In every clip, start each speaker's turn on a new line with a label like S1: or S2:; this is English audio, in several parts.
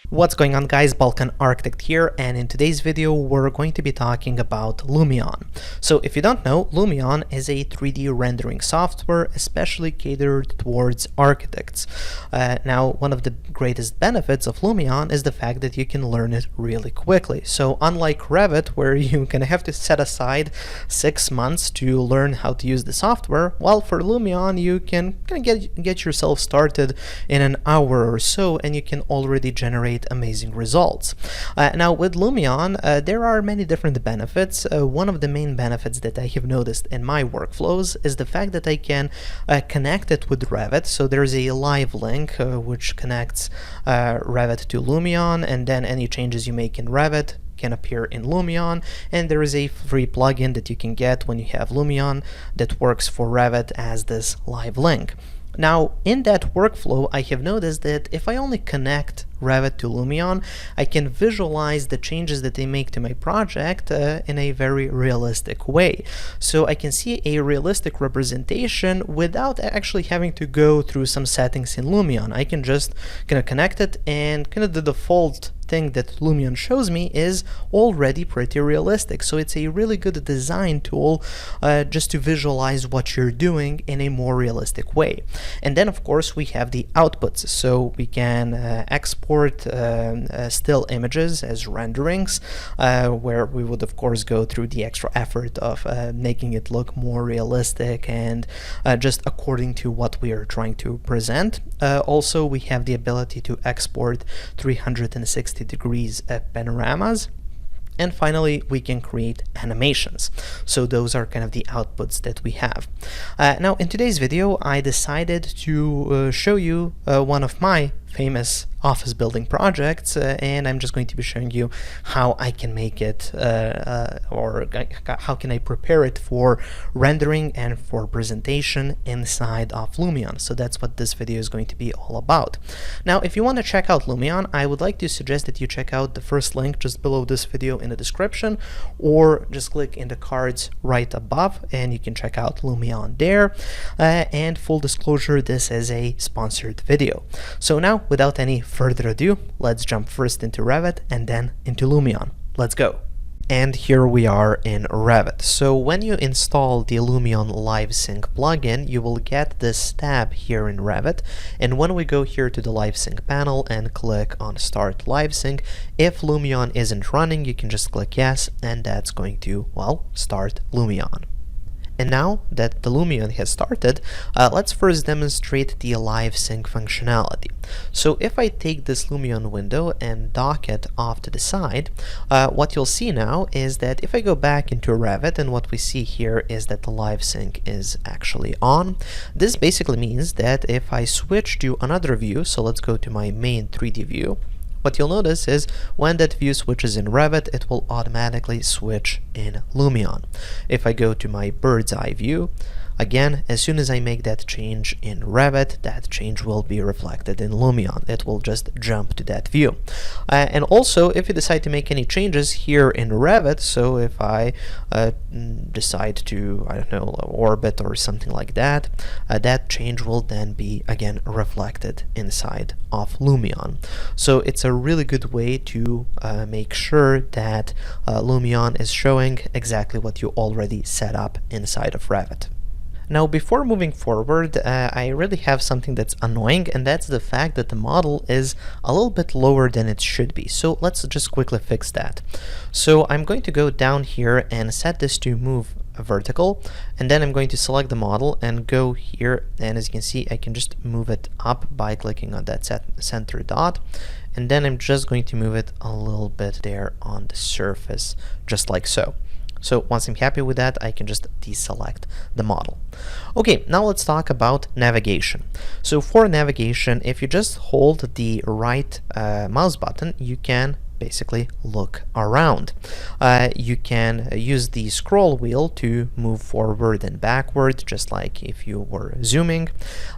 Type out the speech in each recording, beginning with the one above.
S1: What's going on, guys? Balkan Architect here, and in today's video we're going to be talking about Lumion. So if you don't know, Lumion is a 3D rendering software especially catered towards architects. Now, one of the greatest benefits of Lumion is the fact that you can learn it really quickly. So unlike Revit, where you're gonna have to set aside 6 months to learn how to use the software, well, for Lumion you can get yourself started in an hour or so, and you can already generate amazing results. Now with Lumion, there are many different benefits. One of the main benefits that I have noticed in my workflows is the fact that I can connect it with Revit. So there's a live link which connects Revit to Lumion, and then any changes you make in Revit can appear in Lumion, and there is a free plugin that you can get when you have Lumion that works for Revit as this live link. Now, in that workflow, I have noticed that if I only connect Revit to Lumion, I can visualize the changes that they make to my project in a very realistic way. So I can see a realistic representation without actually having to go through some settings in Lumion. I can just connect it, and the default thing that Lumion shows me is already pretty realistic. So it's a really good design tool just to visualize what you're doing in a more realistic way. And then of course we have the outputs, so we can export still images as renderings, where we would of course go through the extra effort of making it look more realistic and just according to what we are trying to present. Also, we have the ability to export 360 degrees panoramas. And finally, we can create animations. So those are kind of the outputs that we have. Now, in today's video, I decided to show you one of my famous office building projects, and I'm just going to be showing you how I can make it, or how can I prepare it for rendering and for presentation inside of Lumion. So that's what this video is going to be all about. Now, if you want to check out Lumion, I would like to suggest that you check out the first link just below this video in the description, or just click in the cards right above and you can check out Lumion there. And full disclosure, this is a sponsored video. So now, without any further ado, let's jump first into Revit and then into Lumion. Let's go. And here we are in Revit. So when you install the Lumion LiveSync plugin, you will get this tab here in Revit. And when we go here to the LiveSync panel and click on Start LiveSync, if Lumion isn't running, you can just click yes, and that's going to, well, start Lumion. And now that the Lumion has started, let's first demonstrate the LiveSync functionality. So if I take this Lumion window and dock it off to the side, what you'll see now is that if I go back into Revit, and what we see here is that the LiveSync is actually on, this basically means that if I switch to another view, so let's go to my main 3D view, what you'll notice is when that view switches in Revit, it will automatically switch in Lumion. If I go to my bird's eye view, again, as soon as I make that change in Revit, that change will be reflected in Lumion. It will just jump to that view. And also, if you decide to make any changes here in Revit, so if I decide to, I don't know, orbit or something like that, that change will then be, again, reflected inside of Lumion. So it's a really good way to make sure that Lumion is showing exactly what you already set up inside of Revit. Now, before moving forward, I really have something that's annoying, and that's the fact that the model is a little bit lower than it should be. So let's just quickly fix that. So I'm going to go down here and set this to move vertical, and then I'm going to select the model and go here, and as you can see, I can just move it up by clicking on that center dot, and then I'm just going to move it a little bit there on the surface, just like so. So once I'm happy with that, I can just deselect the model. Okay, now let's talk about navigation. So for navigation, if you just hold the right mouse button, you can basically look around. You can use the scroll wheel to move forward and backward, just like if you were zooming.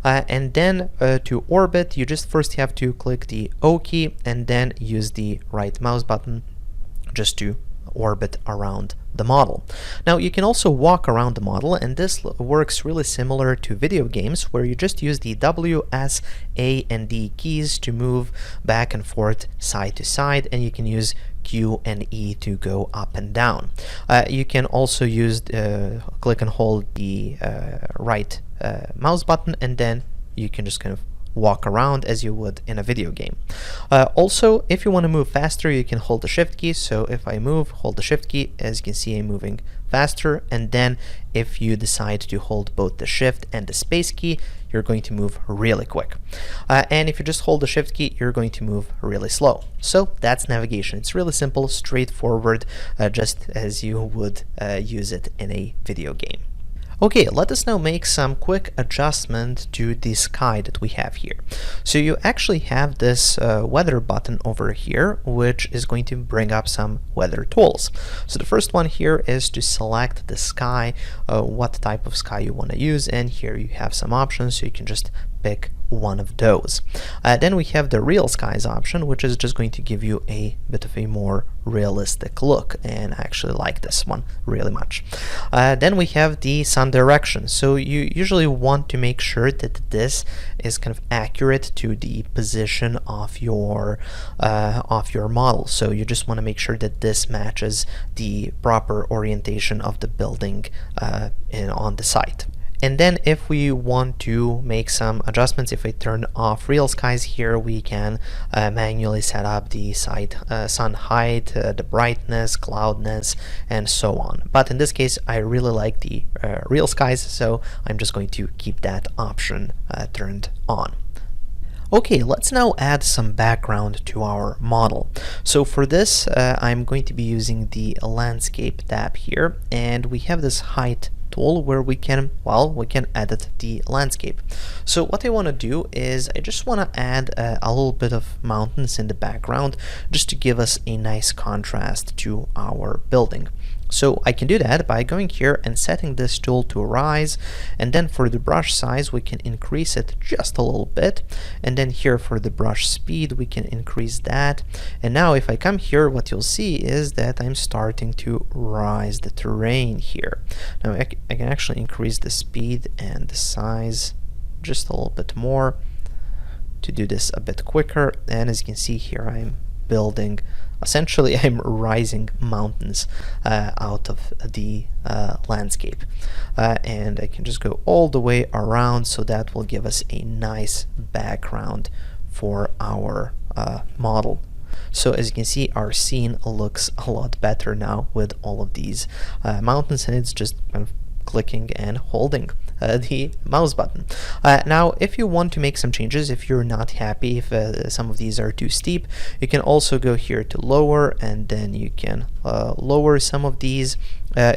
S1: And then to orbit, you just first have to click the O key and then use the right mouse button just to orbit around the model. Now you can also walk around the model, and this works really similar to video games, where you just use the W, S, A, and D keys to move back and forth, side to side, and you can use Q and E to go up and down. You can also use click and hold the right mouse button, and then you can just kind of walk around as you would in a video game. Also, if you want to move faster, you can hold the shift key. So if I move, hold the shift key, as you can see I'm moving faster, and then if you decide to hold both the shift and the space key, you're going to move really quick. And if you just hold the shift key, you're going to move really slow. So that's navigation. It's really simple, straightforward, just as you would use it in a video game. Okay, let us now make some quick adjustment to the sky that we have here. So you actually have this weather button over here, which is going to bring up some weather tools. So the first one here is to select the sky, what type of sky you want to use, and here you have some options, so you can just pick one of those. Then we have the real skies option, which is just going to give you a bit of a more realistic look, and I actually like this one really much. Then we have the sun direction. So you usually want to make sure that this is kind of accurate to the position of your model. So you just want to make sure that this matches the proper orientation of the building on the site. And then if we want to make some adjustments, if we turn off real skies here, we can manually set up the sun height, the brightness, cloudness, and so on. But in this case, I really like the real skies, so I'm just going to keep that option turned on. Okay, let's now add some background to our model. So for this, I'm going to be using the landscape tab here, and we have this height tool where we can edit the landscape. So what I want to do is I just want to add a little bit of mountains in the background, just to give us a nice contrast to our building. So I can do that by going here and setting this tool to rise, and then for the brush size we can increase it just a little bit, and then here for the brush speed we can increase that. And now if I come here, what you'll see is that I'm starting to rise the terrain here. Now I can actually increase the speed and the size just a little bit more to do this a bit quicker, and as you can see here I'm building, essentially I'm rising mountains out of the landscape, and I can just go all the way around, so that will give us a nice background for our model. So as you can see, our scene looks a lot better now with all of these mountains, and it's just kind of clicking and holding the mouse button. Now if you want to make some changes, if you're not happy if some of these are too steep, you can also go here to lower, and then you can lower some of these.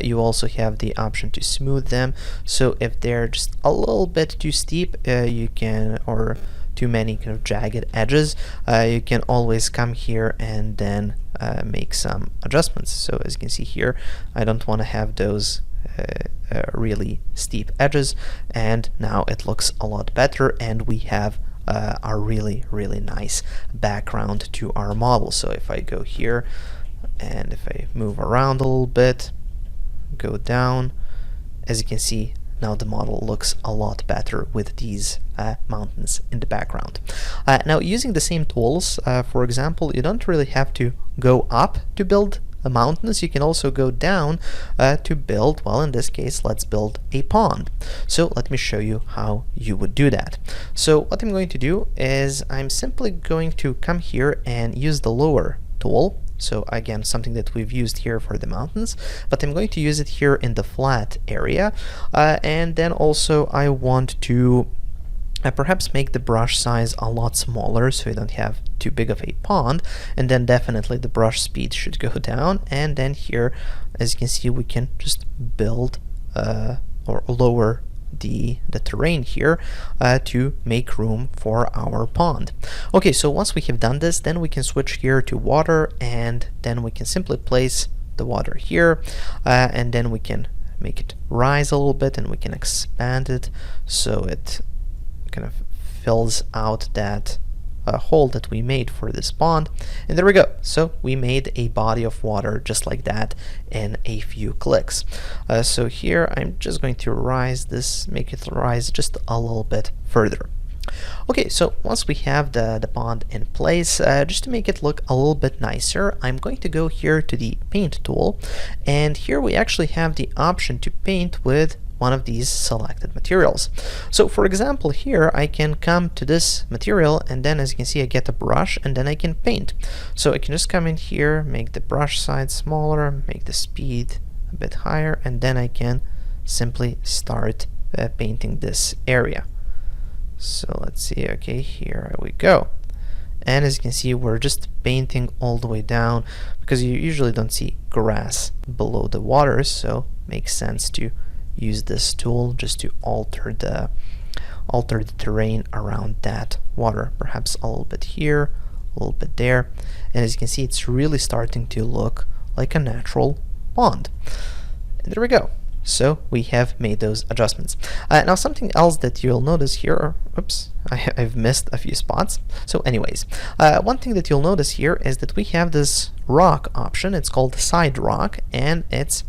S1: You also have the option to smooth them, so if they're just a little bit too steep, you can, or too many kind of jagged edges, you can always come here and then make some adjustments. So as you can see here, I don't want to have those really steep edges, and now it looks a lot better, and we have a really nice background to our model. So if I go here and if I move around a little bit, go down, as you can see, now the model looks a lot better with these mountains in the background. Now using the same tools, for example, you don't really have to go up to build mountains. You can also go down to build, well, in this case let's build a pond. So let me show you how you would do that. So what I'm going to do is I'm simply going to come here and use the lower tool. So again, something that we've used here for the mountains, but I'm going to use it here in the flat area, and then also I want to perhaps make the brush size a lot smaller, so you don't have too big of a pond, and then definitely the brush speed should go down. And then here, as you can see, we can just build or lower the terrain here to make room for our pond. Okay, so once we have done this, then we can switch here to water, and then we can simply place the water here, and then we can make it rise a little bit, and we can expand it so it kind of fills out that hole that we made for this pond, and there we go. So we made a body of water just like that in a few clicks. So here I'm just going to rise this, make it rise just a little bit further. Okay, so once we have the pond in place, just to make it look a little bit nicer, I'm going to go here to the paint tool, and here we actually have the option to paint with one of these selected materials. So for example, here I can come to this material, and then as you can see I get a brush, and then I can paint. So I can just come in here, make the brush size smaller, make the speed a bit higher, and then I can simply start painting this area. So let's see, okay, here we go. And as you can see, we're just painting all the way down, because you usually don't see grass below the water, so it makes sense to use this tool just to alter the terrain around that water, perhaps a little bit here, a little bit there, and as you can see, it's really starting to look like a natural pond. And there we go. So we have made those adjustments. Now something else that you'll notice here, oops, I've missed a few spots. So anyways, one thing that you'll notice here is that we have this rock option. It's called side rock, and it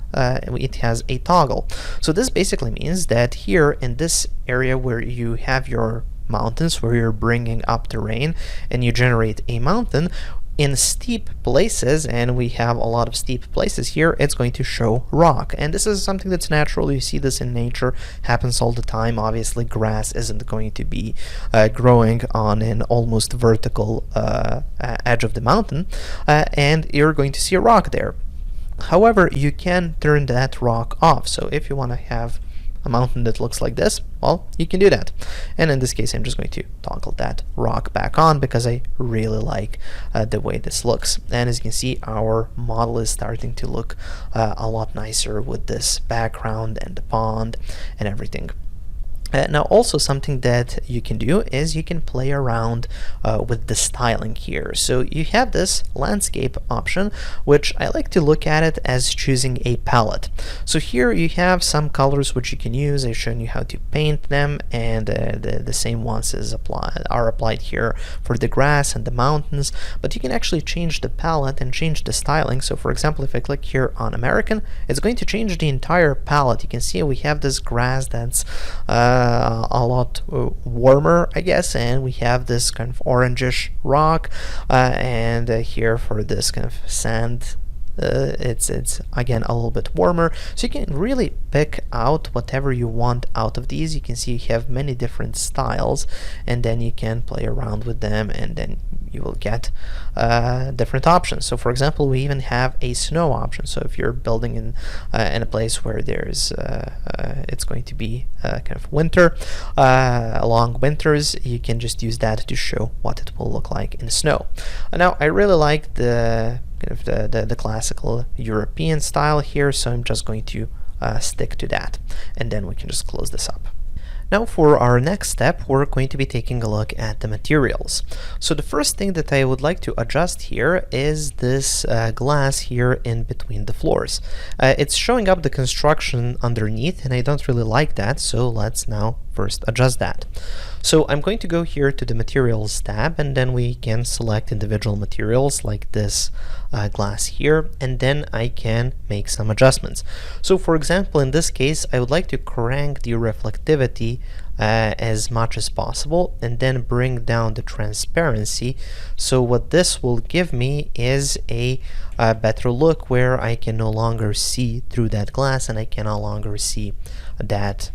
S1: has a toggle. So this basically means that here in this area where you have your mountains, where you're bringing up terrain and you generate a mountain, in steep places, and we have a lot of steep places here, it's going to show rock. And this is something that's natural. You see this in nature, happens all the time. Obviously grass isn't going to be growing on an almost vertical edge of the mountain, and you're going to see a rock there. However, you can turn that rock off. So if you want to have a mountain that looks like this, well, you can do that. And in this case, I'm just going to toggle that rock back on because I really like the way this looks. And as you can see, our model is starting to look a lot nicer with this background and the pond and everything. Now also something that you can do is you can play around with the styling here. So you have this landscape option, which I like to look at it as choosing a palette. So here you have some colors which you can use. I've shown you how to paint them, and the same ones are applied here for the grass and the mountains, but you can actually change the palette and change the styling. So for example, if I click here on American, it's going to change the entire palette. You can see we have this grass that's a lot warmer, I guess, and we have this kind of orangish rock, and here for this kind of sand, it's again a little bit warmer. So you can really pick out whatever you want out of these. You can see you have many different styles, and then you can play around with them, and then you will get different options. So for example, we even have a snow option. So if you're building in a place where there's it's going to be kind of winter, long winters, you can just use that to show what it will look like in snow. Now I really like the classical European style here, so I'm just going to stick to that, and then we can just close this up. Now for our next step, we're going to be taking a look at the materials. So the first thing that I would like to adjust here is this glass here in between the floors. It's showing up the construction underneath, and I don't really like that, so let's now first adjust that. So I'm going to go here to the materials tab, and then we can select individual materials like this glass here, and then I can make some adjustments. So for example, in this case, I would like to crank the reflectivity as much as possible, and then bring down the transparency. So what this will give me is a better look, where I can no longer see through that glass, and I can no longer see that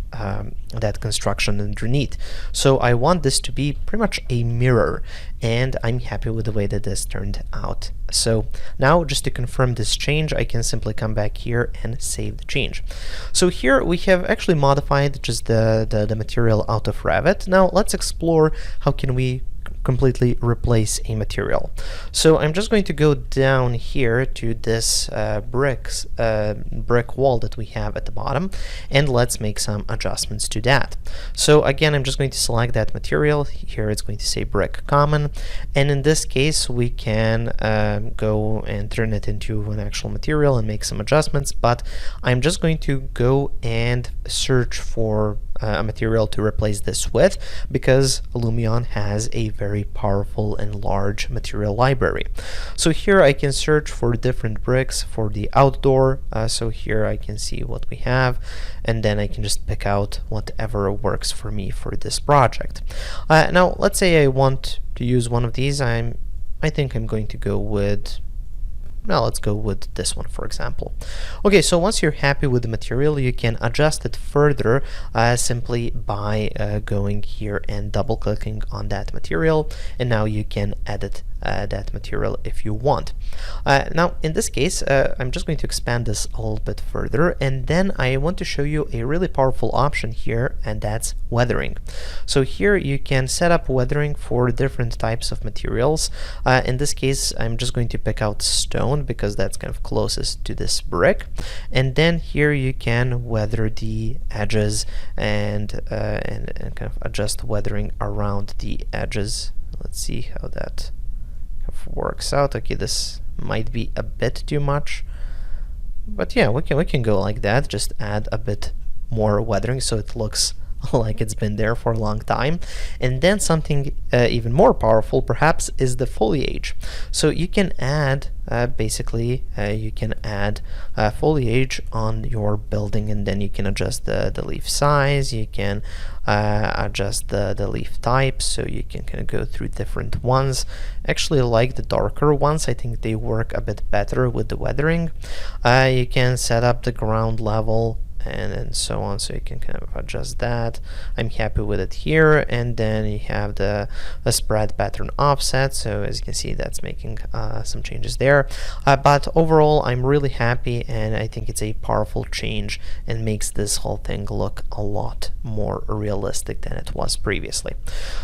S1: construction underneath. So I want this to be pretty much a mirror, and I'm happy with the way that this turned out. So now, just to confirm this change, I can simply come back here and save the change. So here we have actually modified just the material out of Revit. Now let's explore how can we completely replace a material. So I'm just going to go down here to this brick wall that we have at the bottom, and let's make some adjustments to that. So again, I'm just going to select that material. Here it's going to say brick common, and in this case we can go and turn it into an actual material and make some adjustments, but I'm just going to go and search for a material to replace this with, because Lumion has a very powerful and large material library. So here I can search for different bricks for the outdoor. So here I can see what we have, and then I can just pick out whatever works for me for this project. Now let's say I want to use one of these. I think I'm going to go with, now let's go with this one, for example. Okay, so once you're happy with the material, you can adjust it further simply by going here and double clicking on that material, and now you can edit that material if you want. Now in this case, I'm just going to expand this a little bit further, and then I want to show you a really powerful option here, and that's weathering. So here you can set up weathering for different types of materials. In this case, I'm just going to pick out stone because that's kind of closest to this brick, and then here you can weather the edges and kind of adjust weathering around the edges. Let's see how that works out. Okay, this might be a bit too much, but yeah, we can go like that. Just add a bit more weathering so it looks like it's been there for a long time. And then something even more powerful perhaps is the foliage. So you can add basically you can add foliage on your building, and then you can adjust the leaf size, you can adjust the leaf type, so you can kind of go through different ones. Actually, I like the darker ones. I think they work a bit better with the weathering. You can set up the ground level and so on, so you can kind of adjust that. I'm happy with it here. And then you have the spread pattern offset, so as you can see, that's making some changes there, but overall I'm really happy, and I think it's a powerful change and makes this whole thing look a lot more realistic than it was previously.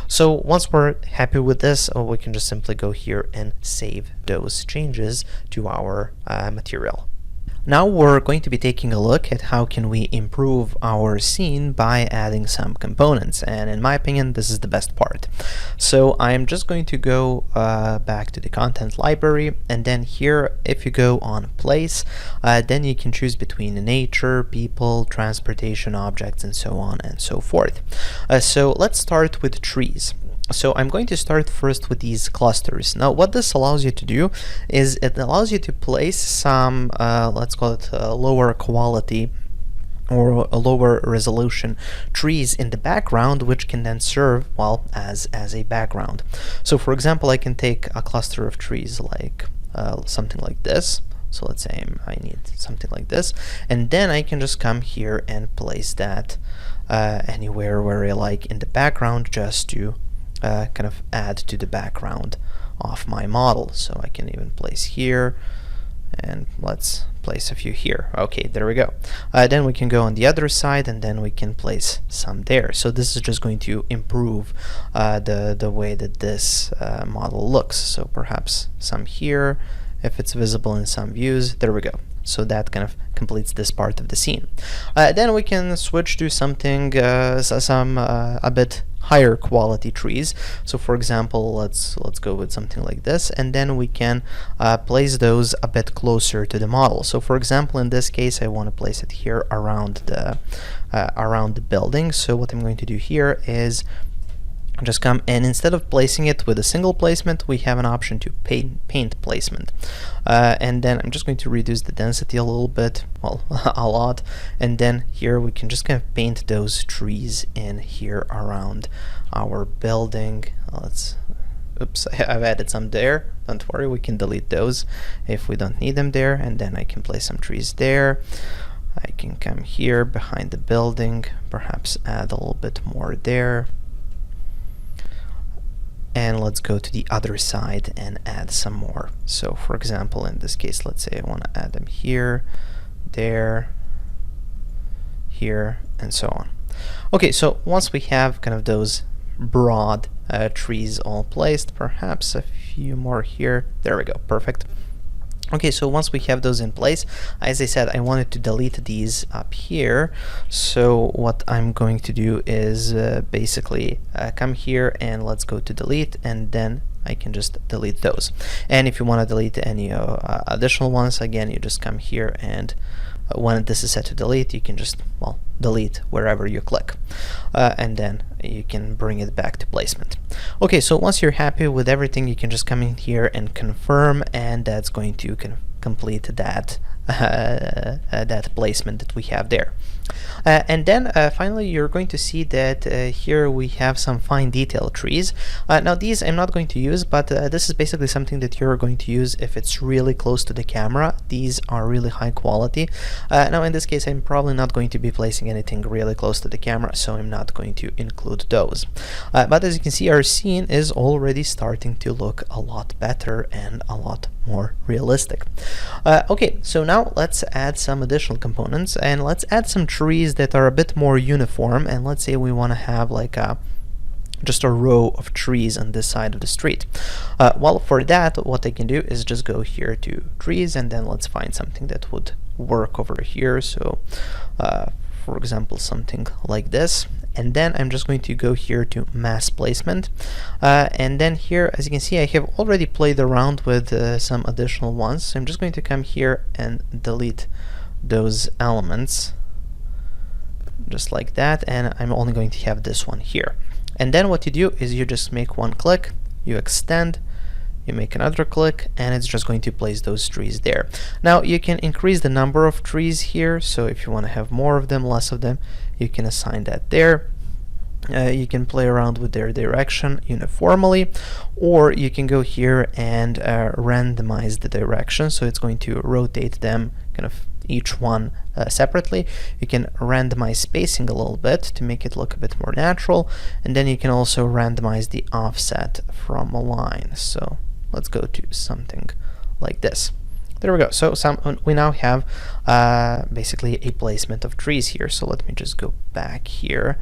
S1: So once we're happy with this, we can just simply go here and save those changes to our material. Now we're going to be taking a look at how can we improve our scene by adding some components, and in my opinion this is the best part. So I'm just going to go back to the content library, and then here if you go on place, then you can choose between nature, people, transportation, objects, and so on and so forth. So let's start with trees. So I'm going to start first with these clusters. Now what this allows you to do is it allows you to place some let's call it lower quality or a lower resolution trees in the background, which can then serve, well, as a background. So for example, I can take a cluster of trees like something like this. So let's say I need something like this, and then I can just come here and place that anywhere where I like in the background, just to kind of add to the background of my model. So I can even place here, and let's place a few here. Okay, there we go. Then we can go on the other side, and then we can place some there. So this is just going to improve the way that this model looks. So perhaps some here, if it's visible in some views. There we go. So that kind of completes this part of the scene. Then we can switch to something a bit higher quality trees. So for example, let's go with something like this, and then we can place those a bit closer to the model. So for example, in this case, I want to place it here around the building. So what I'm going to do here is just come, and instead of placing it with a single placement, we have an option to paint placement, and then I'm just going to reduce the density a little bit, well, a lot, and then here we can just kind of paint those trees in here around our building. Oops, I've added some there. Don't worry, we can delete those if we don't need them there, and then I can place some trees there. I can come here behind the building, perhaps add a little bit more there. And let's go to the other side and add some more. So for example, in this case, let's say I want to add them here, there, here, and so on. Okay, so once we have kind of those broad trees all placed, perhaps a few more here. There we go, perfect. Okay, so once we have those in place, as I said, I wanted to delete these up here. So what I'm going to do is basically come here and let's go to delete, and then I can just delete those. And if you want to delete any additional ones, again, you just come here and when this is set to delete, you can just, well, delete wherever you click, and then you can bring it back to placement. Okay, so once you're happy with everything, you can just come in here and confirm, and that's going to complete that that placement that we have there. And then finally, you're going to see that here we have some fine detail trees. Now these I'm not going to use, but this is basically something that you're going to use if it's really close to the camera. These are really high quality. Now in this case, I'm probably not going to be placing anything really close to the camera, so I'm not going to include those. But as you can see, our scene is already starting to look a lot better and a lot more realistic. Okay, so now let's add some additional components, and let's add some trees that are a bit more uniform. And let's say we want to have like just a row of trees on this side of the street. Well, for that, what I can do is just go here to trees, and then let's find something that would work over here. So for example, something like this. And then I'm just going to go here to mass placement, and then here, as you can see, I have already played around with some additional ones. So I'm just going to come here and delete those elements just like that, and I'm only going to have this one here. And then what you do is you just make one click, you extend, you make another click, and it's just going to place those trees there. Now you can increase the number of trees here, so if you want to have more of them, less of them, you can assign that there. You can play around with their direction uniformly, or you can go here and randomize the direction, so it's going to rotate them kind of each one separately. You can randomize spacing a little bit to make it look a bit more natural, and then you can also randomize the offset from a line. So let's go to something like this. There we go. So we now have basically a placement of trees here. So let me just go back here.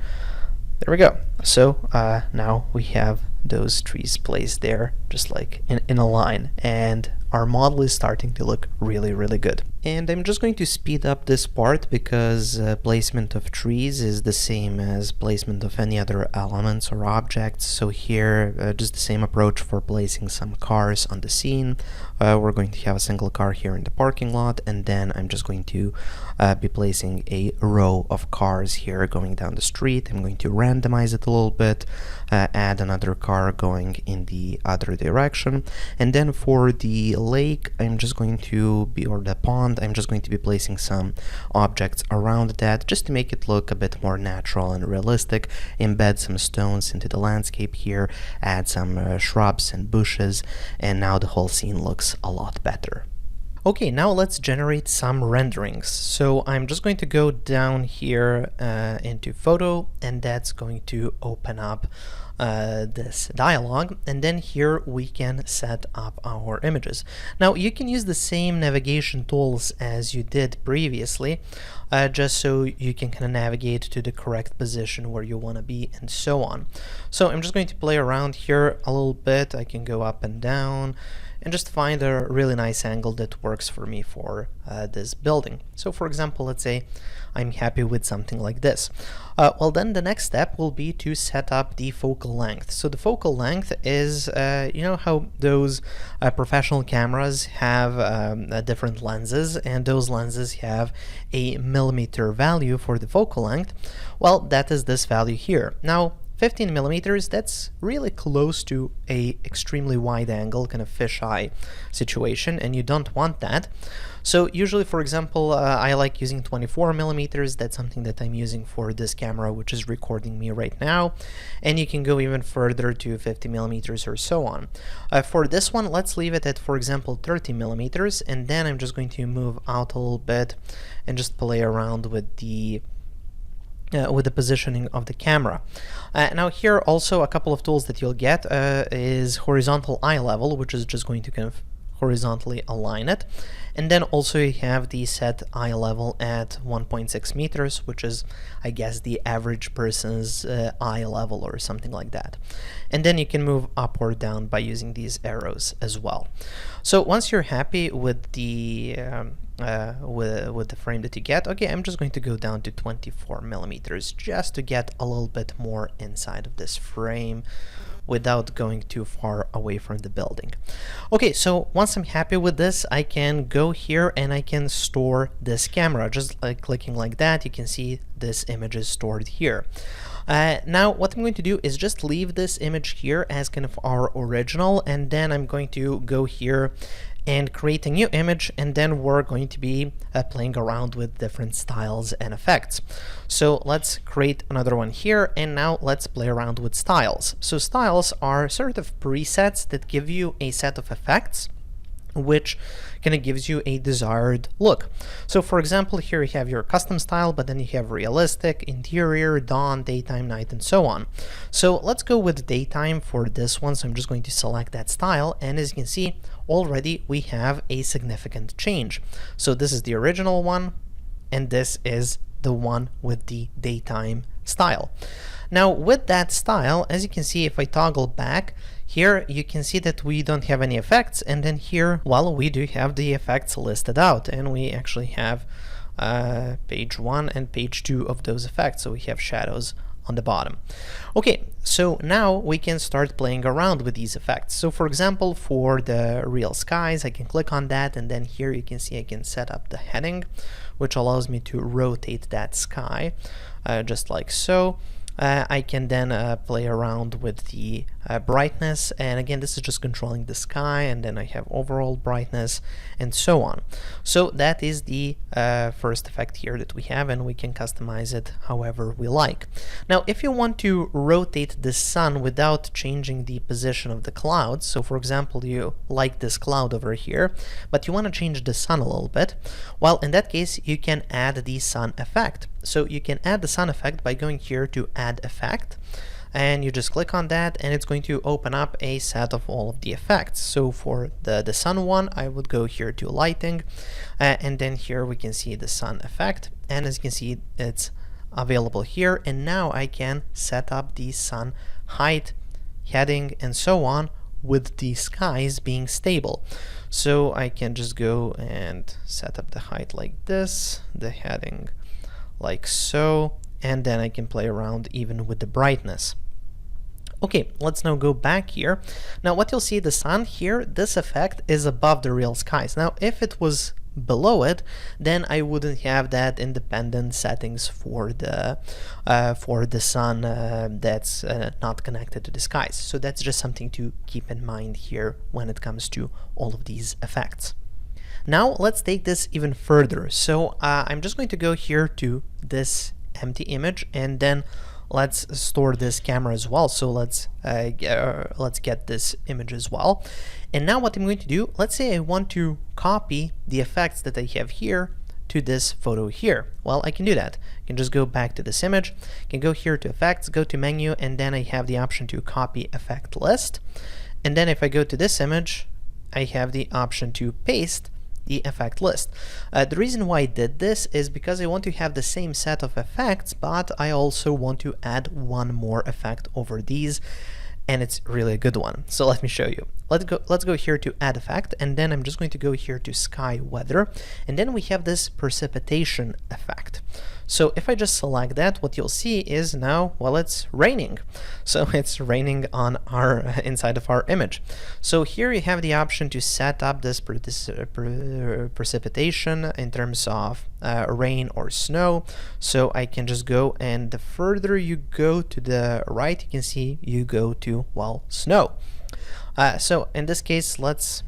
S1: There we go. So now we have those trees placed there, just like in a line, and our model is starting to look really, really good. And I'm just going to speed up this part because placement of trees is the same as placement of any other elements or objects. So here, just the same approach for placing some cars on the scene. We're going to have a single car here in the parking lot, and then I'm just going to be placing a row of cars here going down the street. I'm going to randomize it a little bit, add another car going in the other direction, and then for the lake, I'm just going to be, or the pond, I'm just going to be placing some objects around that just to make it look a bit more natural and realistic. Embed some stones into the landscape here, add some shrubs and bushes, and now the whole scene looks a lot better. Okay, now let's generate some renderings. So I'm just going to go down here into photo, and that's going to open up this dialog, and then here we can set up our images. Now you can use the same navigation tools as you did previously, just so you can kind of navigate to the correct position where you want to be and so on. So I'm just going to play around here a little bit. I can go up and down and just find a really nice angle that works for me for this building. So for example, let's say I'm happy with something like this. Well, then the next step will be to set up the focal length. So the focal length is, you know how those professional cameras have different lenses, and those lenses have a millimeter value for the focal length. Well, that is this value here. Now 15 millimeters, that's really close to a extremely wide angle, kind of fisheye situation, and you don't want that. So usually, for example, I like using 24 millimeters. That's something that I'm using for this camera, which is recording me right now. And you can go even further to 50 millimeters or so on. For this one, let's leave it at, for example, 30 millimeters, and then I'm just going to move out a little bit and just play around with the positioning of the camera. Now here also a couple of tools that you'll get is horizontal eye level, which is just going to kind of horizontally align it, and then also you have the set eye level at 1.6 meters, which is, I guess, the average person's eye level or something like that. And then you can move up or down by using these arrows as well. So once you're happy with the with the frame that you get, okay, I'm just going to go down to 24 millimeters just to get a little bit more inside of this frame, without going too far away from the building. Okay, so once I'm happy with this, I can go here and I can store this camera. Just like clicking like that, you can see this image is stored here. Now what I'm going to do is just leave this image here as kind of our original, and then I'm going to go here and create a new image, and then we're going to be playing around with different styles and effects. So let's create another one here, and now let's play around with styles. So styles are sort of presets that give you a set of effects which kind of gives you a desired look. So for example, here you have your custom style, but then you have realistic, interior, dawn, daytime, night, and so on. So let's go with daytime for this one. So I'm just going to select that style, and as you can see, already we have a significant change. So this is the original one, and this is the one with the daytime style. Now with that style, as you can see, if I toggle back, here you can see that we don't have any effects, and then here, well, we do have the effects listed out, and we actually have page 1 and page 2 of those effects, so we have shadows on the bottom. Okay, so now we can start playing around with these effects. So for example, for the real skies, I can click on that, and then here you can see I can set up the heading, which allows me to rotate that sky just like so. I can then play around with the brightness, and again, this is just controlling the sky, and then I have overall brightness and so on. So that is the first effect here that we have, and we can customize it however we like. Now if you want to rotate the sun without changing the position of the clouds, so for example, you like this cloud over here, but you want to change the sun a little bit, well, in that case you can add the sun effect. So you can add the sun effect by going here to add effect, and you just click on that, and it's going to open up a set of all of the effects. So for the sun one, I would go here to lighting, and then here we can see the sun effect, and as you can see, it's available here, and now I can set up the sun height, heading, and so on with the skies being stable. So I can just go and set up the height like this, the heading like so, and then I can play around even with the brightness. Okay, let's now go back here. Now what you'll see, the sun here, this effect is above the real skies. Now if it was below it, then I wouldn't have that independent settings for the sun that's not connected to the skies. So that's just something to keep in mind here when it comes to all of these effects. Now let's take this even further. So I'm just going to go here to this empty image, and then let's store this camera as well. So let's get this image as well. And now what I'm going to do, let's say I want to copy the effects that I have here to this photo here. Well, I can do that. I can just go back to this image, I can go here to effects, go to menu, and then I have the option to copy effect list. And then if I go to this image, I have the option to paste the effect list. The reason why I did this is because I want to have the same set of effects, but I also want to add one more effect over these, and it's really a good one. So let me show you. Let's go here to add effect, and then I'm just going to go here to sky weather, and then we have this precipitation effect. So if I just select that, what you'll see is now, well, it's raining. So it's raining on our inside of our image. So here you have the option to set up this precipitation in terms of rain or snow. So I can just go, and the further you go to the right, you can see you go to, well, snow. So in this case, let's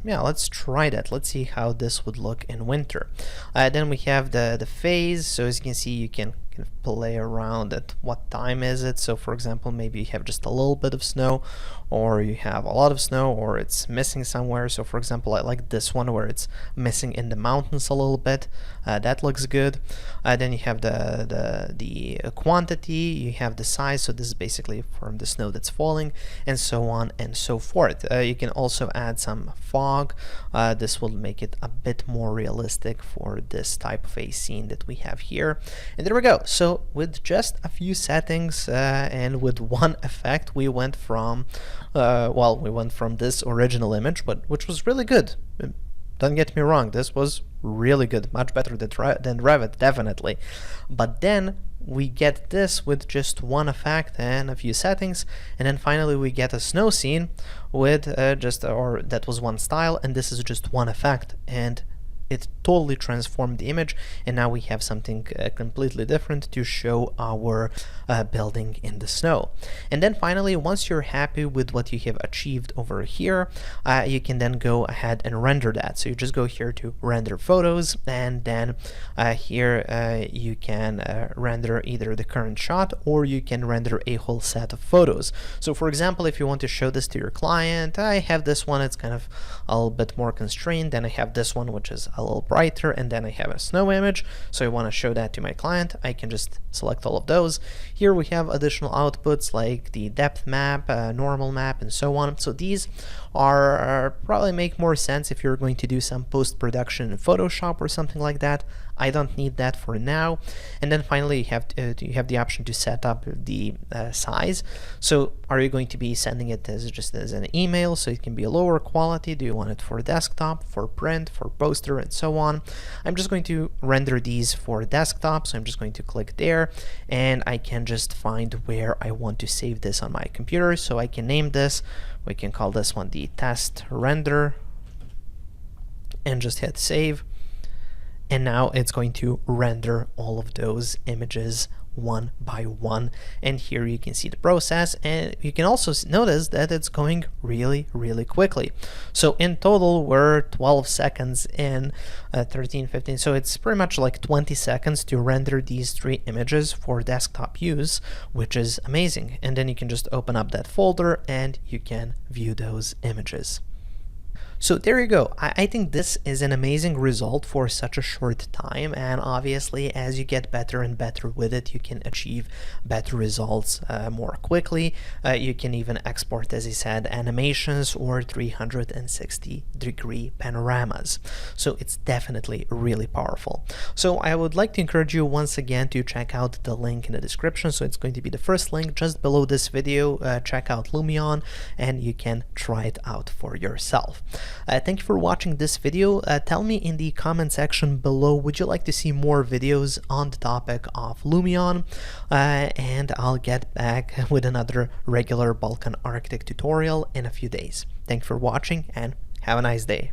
S1: try that. Let's see how this would look in winter. Then we have the phase. So as you can see, you can kind of play around at what time is it. So for example, maybe you have just a little bit of snow, or you have a lot of snow, or it's missing somewhere. So for example, I like this one where it's missing in the mountains a little bit. That looks good. Then you have the quantity, you have the size. So this is basically from the snow that's falling, and so on and so forth. You can also add some fog. This will make it a bit more realistic for this type of a scene that we have here. And there we go. So with just a few settings and with one effect, we went from this original image, which was really good. Don't get me wrong, this was really good, much better than Revit, definitely. But then we get this with just one effect and a few settings, and then finally we get a snow scene with that was one style, and this is just one effect, and it totally transformed the image, and now we have something completely different to show our building in the snow. And then finally, once you're happy with what you have achieved over here, you can then go ahead and render that. So you just go here to render photos, and then here you can render either the current shot, or you can render a whole set of photos. So for example, if you want to show this to your client, I have this one, it's kind of a little bit more constrained, then I have this one which is a little brighter, and then I have a snow image, so I want to show that to my client. I can just select all of those. Here we have additional outputs like the depth map, normal map, and so on. So these are probably make more sense if you're going to do some post-production in Photoshop or something like that. I don't need that for now. And then finally you have the option to set up the size. So are you going to be sending it as just as an email, so it can be a lower quality? Do you want it for desktop, for print, for poster, and so on? I'm just going to render these for desktop, so I'm just going to click there, and I can just find where I want to save this on my computer. So I can name this, we can call this one the test render, and just hit save. And now it's going to render all of those images one by one, and here you can see the process, and you can also notice that it's going really quickly. So in total we're 12 seconds in, 13, 15, so it's pretty much like 20 seconds to render these 3 images for desktop use, which is amazing. And then you can just open up that folder and you can view those images. So there you go. I think this is an amazing result for such a short time, and obviously as you get better and better with it, you can achieve better results more quickly. You can even export, as I said, animations or 360-degree panoramas. So it's definitely really powerful. So I would like to encourage you once again to check out the link in the description. So it's going to be the first link just below this video. Check out Lumion and you can try it out for yourself. Thank you for watching this video. Tell me in the comment section below, would you like to see more videos on the topic of Lumion? And I'll get back with another regular Balkan Architect tutorial in a few days. Thank you for watching and have a nice day.